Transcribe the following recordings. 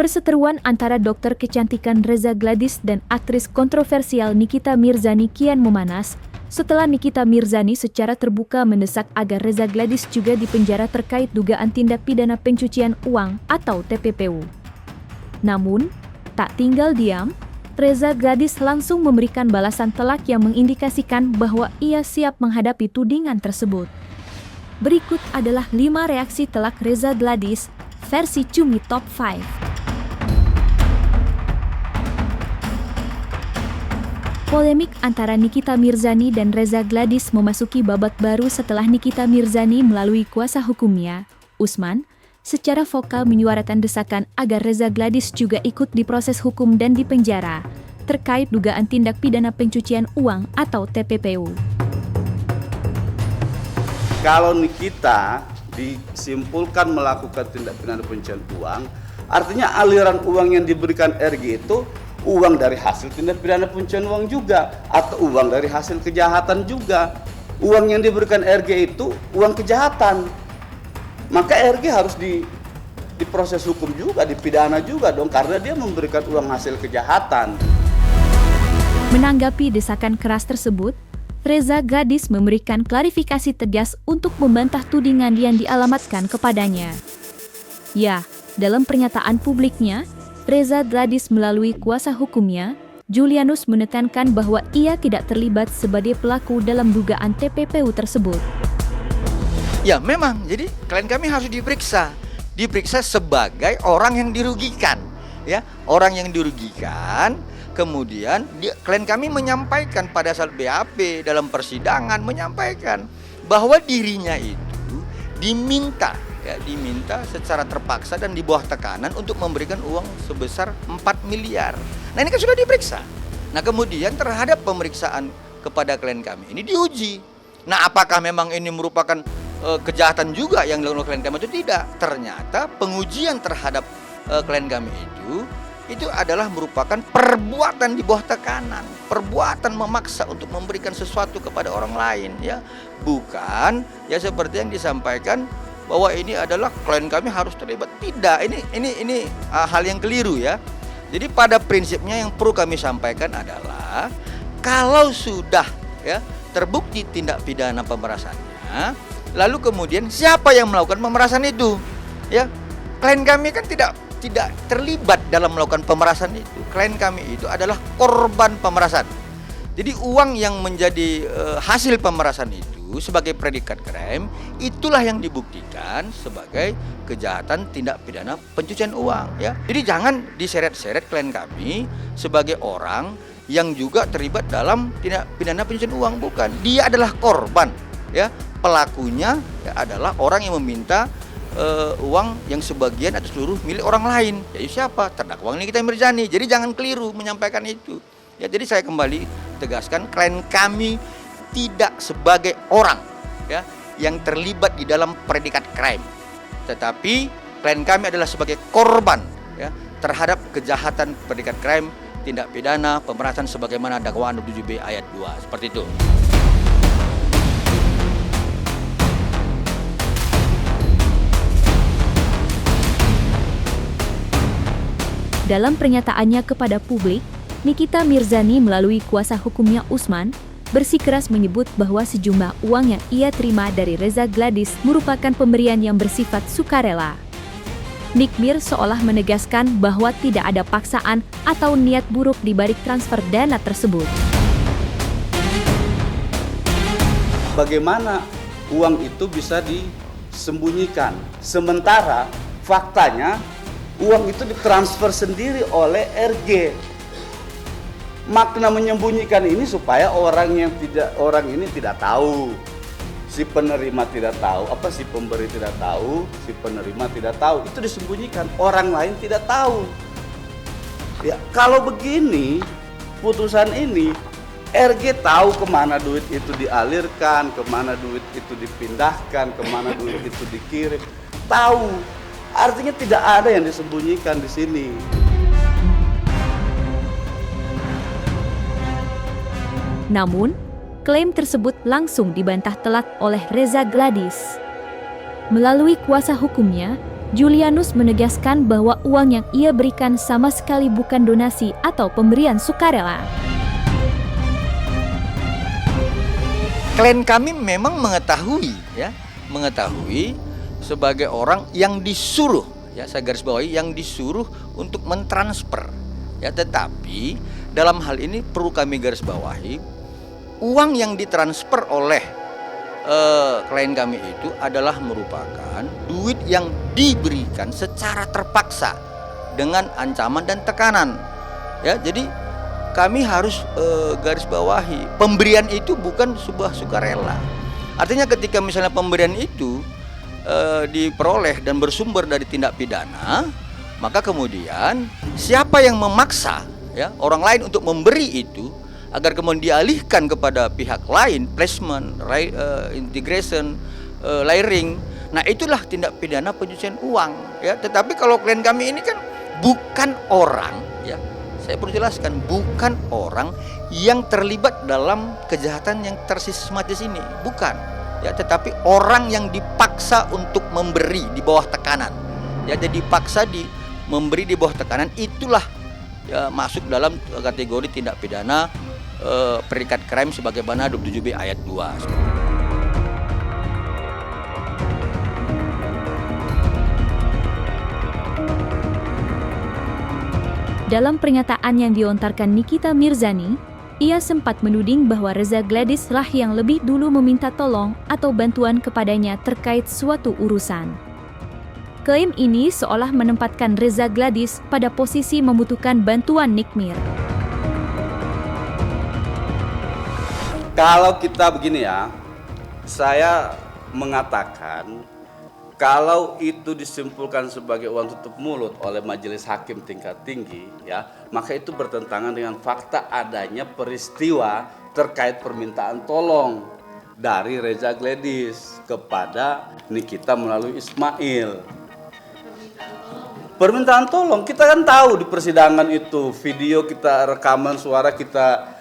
Perseteruan antara dokter kecantikan Reza Gladys dan aktris kontroversial Nikita Mirzani kian memanas setelah Nikita Mirzani secara terbuka mendesak agar Reza Gladys juga dipenjara terkait dugaan tindak pidana pencucian uang atau TPPU. Namun, tak tinggal diam, Reza Gladys langsung memberikan balasan telak yang mengindikasikan bahwa ia siap menghadapi tudingan tersebut. Berikut adalah 5 reaksi telak Reza Gladys versi Cumi Top 5. Polemik antara Nikita Mirzani dan Reza Gladys memasuki babak baru setelah Nikita Mirzani melalui kuasa hukumnya, Usman, secara vokal menyuarakan desakan agar Reza Gladys juga ikut diproses hukum dan dipenjara terkait dugaan tindak pidana pencucian uang atau TPPU. Kalau Nikita disimpulkan melakukan tindak pidana pencucian uang, artinya aliran uang yang diberikan RG itu uang dari hasil tindak pidana pencucian uang juga, atau uang dari hasil kejahatan juga. Uang yang diberikan RG itu uang kejahatan, maka RG harus diproses hukum juga, dipidana juga dong, karena dia memberikan uang hasil kejahatan. Menanggapi desakan keras tersebut, Reza Gladys memberikan klarifikasi tegas untuk membantah tudingan yang dialamatkan kepadanya. Ya, dalam pernyataan publiknya, Reza Gladys melalui kuasa hukumnya, Julianus menekankan bahwa ia tidak terlibat sebagai pelaku dalam dugaan TPPU tersebut. Ya memang, jadi klien kami harus diperiksa sebagai orang yang dirugikan, ya orang yang dirugikan. Kemudian klien kami menyampaikan pada saat BAP dalam persidangan menyampaikan bahwa dirinya itu diminta secara terpaksa dan di bawah tekanan untuk memberikan uang sebesar 4 miliar. Nah ini kan sudah diperiksa. Nah kemudian terhadap pemeriksaan kepada klien kami ini diuji. Nah apakah memang ini merupakan kejahatan juga yang dilakukan klien kami itu tidak? Ternyata pengujian terhadap klien kami itu adalah merupakan perbuatan di bawah tekanan, perbuatan memaksa untuk memberikan sesuatu kepada orang lain, ya bukan ya seperti yang disampaikan bahwa ini adalah klien kami harus terlibat. Tidak, ini hal yang keliru ya. Jadi pada prinsipnya yang perlu kami sampaikan adalah kalau sudah ya terbukti tindak pidana pemerasannya, lalu kemudian siapa yang melakukan pemerasan itu? Ya, klien kami kan tidak terlibat dalam melakukan pemerasan itu. Klien kami itu adalah korban pemerasan. Jadi uang yang menjadi hasil pemerasan itu sebagai predikat crime, itulah yang dibuktikan sebagai kejahatan tindak pidana pencucian uang, ya. Jadi jangan diseret-seret klien kami sebagai orang yang juga terlibat dalam tindak pidana pencucian uang, bukan. Dia adalah korban, ya. Pelakunya ya, adalah orang yang meminta uang yang sebagian atau seluruh milik orang lain. Yaitu siapa? Terdakwa Nikita Mirzani. Jadi jangan keliru menyampaikan itu. Ya, jadi saya kembali tegaskan klien kami tidak sebagai orang ya yang terlibat di dalam predikat crime, tetapi klien kami adalah sebagai korban ya terhadap kejahatan predikat crime tindak pidana pemerasan sebagaimana dakwaan 7B ayat 2 seperti itu. Dalam pernyataannya kepada publik, Nikita Mirzani melalui kuasa hukumnya Usman bersikeras menyebut bahwa sejumlah uang yang ia terima dari Reza Gladys merupakan pemberian yang bersifat sukarela. Nikmir seolah menegaskan bahwa tidak ada paksaan atau niat buruk di balik transfer dana tersebut. Bagaimana uang itu bisa disembunyikan? Sementara faktanya uang itu ditransfer sendiri oleh RG. Makna menyembunyikan ini supaya orang ini tidak tahu, si penerima tidak tahu, si pemberi tidak tahu, si penerima tidak tahu, itu disembunyikan, orang lain tidak tahu. Ya, kalau begini putusan ini, RG tahu kemana duit itu dialirkan, kemana duit itu dipindahkan, kemana duit itu dikirim, tahu. Artinya tidak ada yang disembunyikan di sini. Namun, klaim tersebut langsung dibantah telak oleh Reza Gladys. Melalui kuasa hukumnya, Julianus menegaskan bahwa uang yang ia berikan sama sekali bukan donasi atau pemberian sukarela. Klien kami memang mengetahui sebagai orang yang disuruh, ya saya garis bawahi, yang disuruh untuk mentransfer, ya, tetapi dalam hal ini perlu kami garis bawahi, uang yang ditransfer oleh klien kami itu adalah merupakan duit yang diberikan secara terpaksa dengan ancaman dan tekanan, ya. Jadi kami harus garis bawahi, pemberian itu bukan sebuah sukarela. Artinya ketika misalnya pemberian itu diperoleh dan bersumber dari tindak pidana, maka kemudian siapa yang memaksa, ya, orang lain untuk memberi itu agar kemudian dialihkan kepada pihak lain, placement, integration, layering, nah itulah tindak pidana pencucian uang, ya. Tetapi kalau klien kami ini kan bukan orang, ya, saya perlu jelaskan, bukan orang yang terlibat dalam kejahatan yang tersistematis ini, bukan, ya, tetapi orang yang dipaksa untuk memberi di bawah tekanan, ya. Jadi dipaksa memberi di bawah tekanan, itulah, ya, masuk dalam kategori tindak pidana perikat crime sebagaimana 27B ayat 2. Dalam pernyataan yang dilontarkan Nikita Mirzani, ia sempat menuding bahwa Reza Gladys lah yang lebih dulu meminta tolong atau bantuan kepadanya terkait suatu urusan. Klaim ini seolah menempatkan Reza Gladys pada posisi membutuhkan bantuan Nikmir. Kalau kita begini, ya, saya mengatakan kalau itu disimpulkan sebagai uang tutup mulut oleh majelis hakim tingkat tinggi, ya, maka itu bertentangan dengan fakta adanya peristiwa terkait permintaan tolong dari Reza Gladys kepada Nikita melalui Ismail. Permintaan tolong, kita kan tahu di persidangan itu, video kita, rekaman suara kita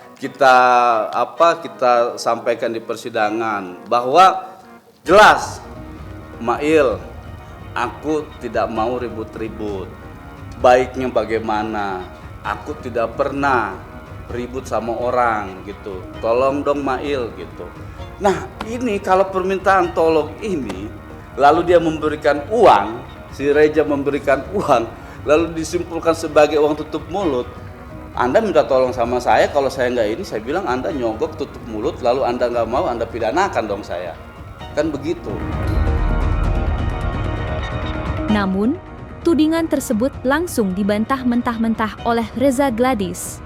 sampaikan di persidangan bahwa jelas, Mail, aku tidak mau ribut-ribut. Baiknya bagaimana? Aku tidak pernah ribut sama orang gitu. Tolong dong Mail gitu. Nah, ini kalau permintaan tolong ini lalu dia memberikan uang, si Reza memberikan uang, lalu disimpulkan sebagai uang tutup mulut. Anda minta tolong sama saya, kalau saya nggak ini, saya bilang Anda nyogok tutup mulut, lalu Anda nggak mau, Anda pidanakan dong saya. Kan begitu. Namun, tudingan tersebut langsung dibantah mentah-mentah oleh Reza Gladys.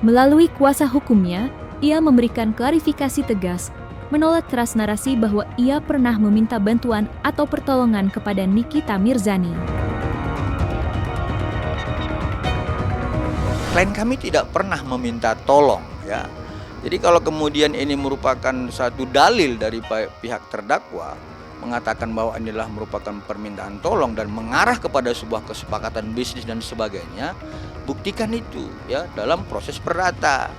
Melalui kuasa hukumnya, ia memberikan klarifikasi tegas, menolak keras narasi bahwa ia pernah meminta bantuan atau pertolongan kepada Nikita Mirzani. Klien kami tidak pernah meminta tolong, ya. Jadi kalau kemudian ini merupakan satu dalil dari pihak terdakwa mengatakan bahwa inilah merupakan permintaan tolong dan mengarah kepada sebuah kesepakatan bisnis dan sebagainya, buktikan itu, ya, dalam proses perdata.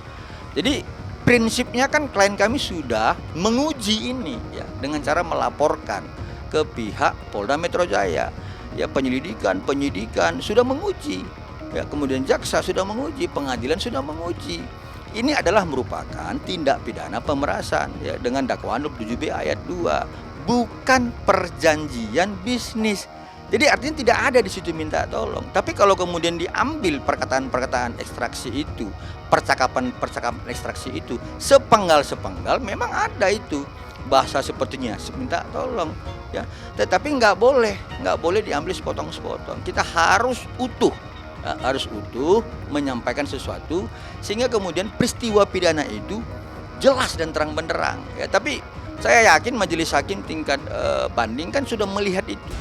Jadi prinsipnya kan klien kami sudah menguji ini, ya, dengan cara melaporkan ke pihak Polda Metro Jaya, ya, penyidikan sudah menguji. Ya, kemudian jaksa sudah menguji, pengadilan sudah menguji. Ini adalah merupakan tindak pidana pemerasan, ya, dengan dakwaan 27B ayat 2, bukan perjanjian bisnis. Jadi artinya tidak ada di situ minta tolong. Tapi kalau kemudian diambil perkataan-perkataan ekstraksi itu, percakapan ekstraksi itu, sepenggal memang ada itu bahasa sepertinya minta tolong, ya. Tetapi nggak boleh diambil sepotong-sepotong. Kita harus utuh. Harus utuh menyampaikan sesuatu sehingga kemudian peristiwa pidana itu jelas dan terang benderang, ya. Tapi saya yakin majelis hakim tingkat banding kan sudah melihat itu.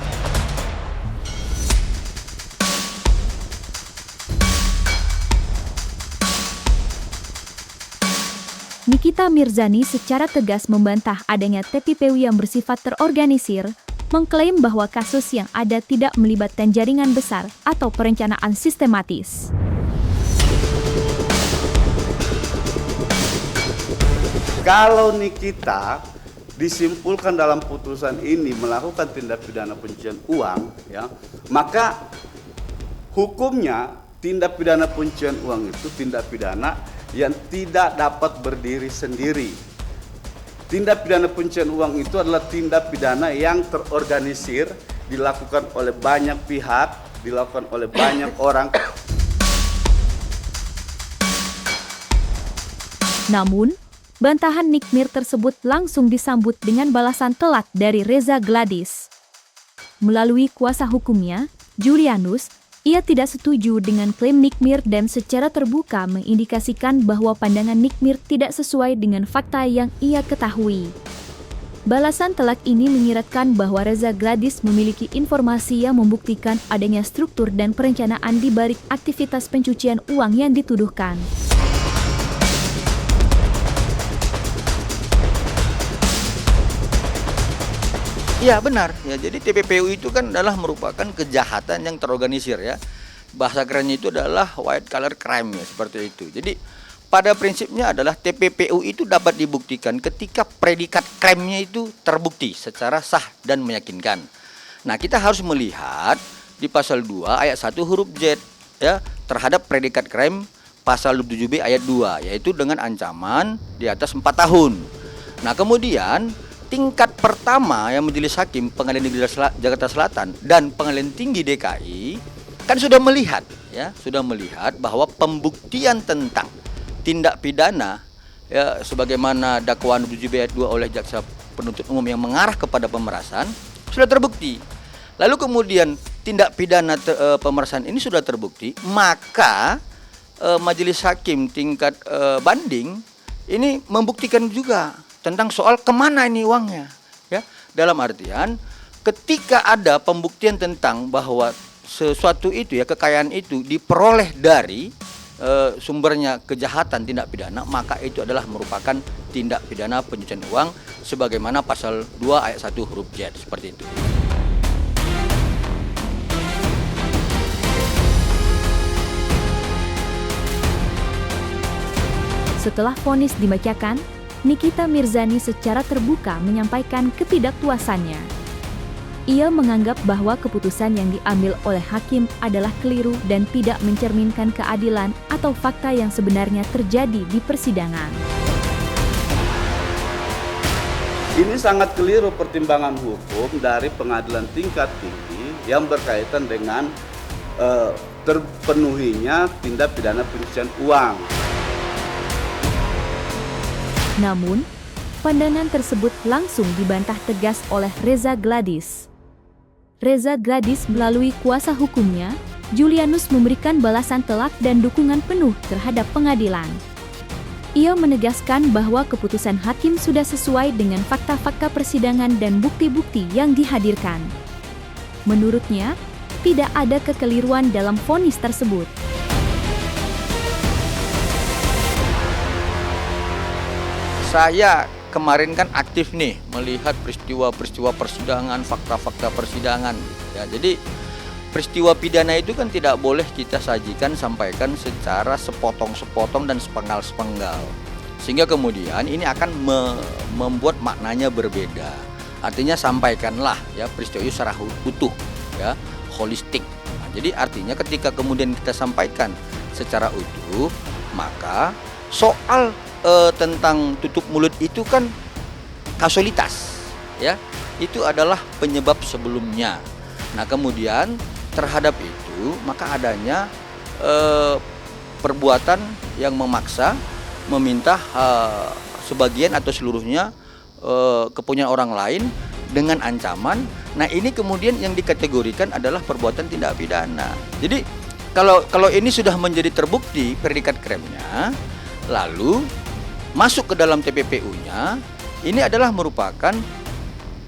Nikita Mirzani secara tegas membantah adanya TPPU yang bersifat terorganisir, mengklaim bahwa kasus yang ada tidak melibatkan jaringan besar atau perencanaan sistematis. Kalau Nikita disimpulkan dalam putusan ini melakukan tindak pidana pencucian uang, ya, maka hukumnya tindak pidana pencucian uang itu tindak pidana yang tidak dapat berdiri sendiri. Tindak pidana pencucian uang itu adalah tindak pidana yang terorganisir, dilakukan oleh banyak pihak, dilakukan oleh banyak orang. Namun, bantahan Nikmir tersebut langsung disambut dengan balasan telak dari Reza Gladys. Melalui kuasa hukumnya, Julianus, ia tidak setuju dengan klaim Nikmir dan secara terbuka mengindikasikan bahwa pandangan Nikmir tidak sesuai dengan fakta yang ia ketahui. Balasan telak ini menyiratkan bahwa Reza Gladys memiliki informasi yang membuktikan adanya struktur dan perencanaan di balik aktivitas pencucian uang yang dituduhkan. Iya benar ya, jadi TPPU itu kan adalah merupakan kejahatan yang terorganisir ya. Bahasa kerennya itu adalah white collar crime ya, seperti itu. Jadi pada prinsipnya adalah TPPU itu dapat dibuktikan ketika predikat krimnya itu terbukti secara sah dan meyakinkan. Nah, kita harus melihat di pasal 2 ayat 1 huruf Z ya, terhadap predikat krim pasal 7B ayat 2, yaitu dengan ancaman di atas 4 tahun. Nah, kemudian tingkat pertama yang Majelis Hakim Pengadilan Negeri Jakarta Selatan dan Pengadilan Tinggi DKI kan sudah melihat ya, sudah melihat bahwa pembuktian tentang tindak pidana ya, sebagaimana dakwaan 7B ayat 2 oleh jaksa penuntut umum yang mengarah kepada pemerasan sudah terbukti. Lalu kemudian tindak pidana pemerasan ini sudah terbukti, maka Majelis Hakim tingkat banding ini membuktikan juga tentang soal kemana ini uangnya ya, dalam artian ketika ada pembuktian tentang bahwa sesuatu itu ya, kekayaan itu diperoleh dari sumbernya kejahatan tindak pidana, maka itu adalah merupakan tindak pidana pencucian uang sebagaimana pasal 2 ayat 1 huruf Z, seperti itu. Setelah vonis dibacakan, Nikita Mirzani secara terbuka menyampaikan ketidakpuasannya. Ia menganggap bahwa keputusan yang diambil oleh hakim adalah keliru dan tidak mencerminkan keadilan atau fakta yang sebenarnya terjadi di persidangan. Ini sangat keliru pertimbangan hukum dari pengadilan tingkat tinggi yang berkaitan dengan terpenuhinya tindak pidana pencucian uang. Namun, pandangan tersebut langsung dibantah tegas oleh Reza Gladys. Reza Gladys melalui kuasa hukumnya, Julianus memberikan balasan telak dan dukungan penuh terhadap pengadilan. Ia menegaskan bahwa keputusan hakim sudah sesuai dengan fakta-fakta persidangan dan bukti-bukti yang dihadirkan. Menurutnya, tidak ada kekeliruan dalam vonis tersebut. Saya kemarin kan aktif nih melihat peristiwa-peristiwa persidangan, fakta-fakta persidangan ya. Jadi peristiwa pidana itu kan tidak boleh kita sajikan, sampaikan secara sepotong-sepotong dan sepenggal-sepenggal. Sehingga kemudian ini akan membuat maknanya berbeda. Artinya sampaikanlah ya peristiwa itu secara utuh ya, holistik. Nah, jadi artinya ketika kemudian kita sampaikan secara utuh, maka soal tentang tutup mulut itu kan kausalitas ya, itu adalah penyebab sebelumnya. Nah kemudian terhadap itu maka adanya perbuatan yang memaksa meminta sebagian atau seluruhnya kepunyaan orang lain dengan ancaman. Nah ini kemudian yang dikategorikan adalah perbuatan tindak pidana. Jadi kalau ini sudah menjadi terbukti predikat krimnya, lalu masuk ke dalam TPPU-nya, ini adalah merupakan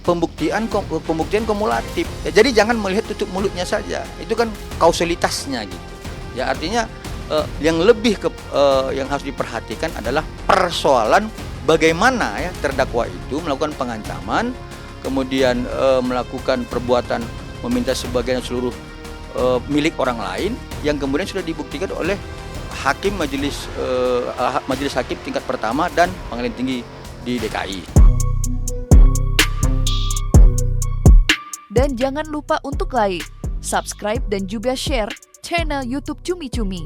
pembuktian kumulatif. Ya, jadi jangan melihat tutup mulutnya saja. Itu kan kausalitasnya gitu. Ya artinya yang lebih yang harus diperhatikan adalah persoalan bagaimana ya terdakwa itu melakukan pengancaman, kemudian melakukan perbuatan meminta sebagian seluruh milik orang lain yang kemudian sudah dibuktikan oleh hakim majelis hakim tingkat pertama dan pengadilan tinggi di DKI. Dan jangan lupa untuk like, subscribe dan juga share channel YouTube Cumi Cumi.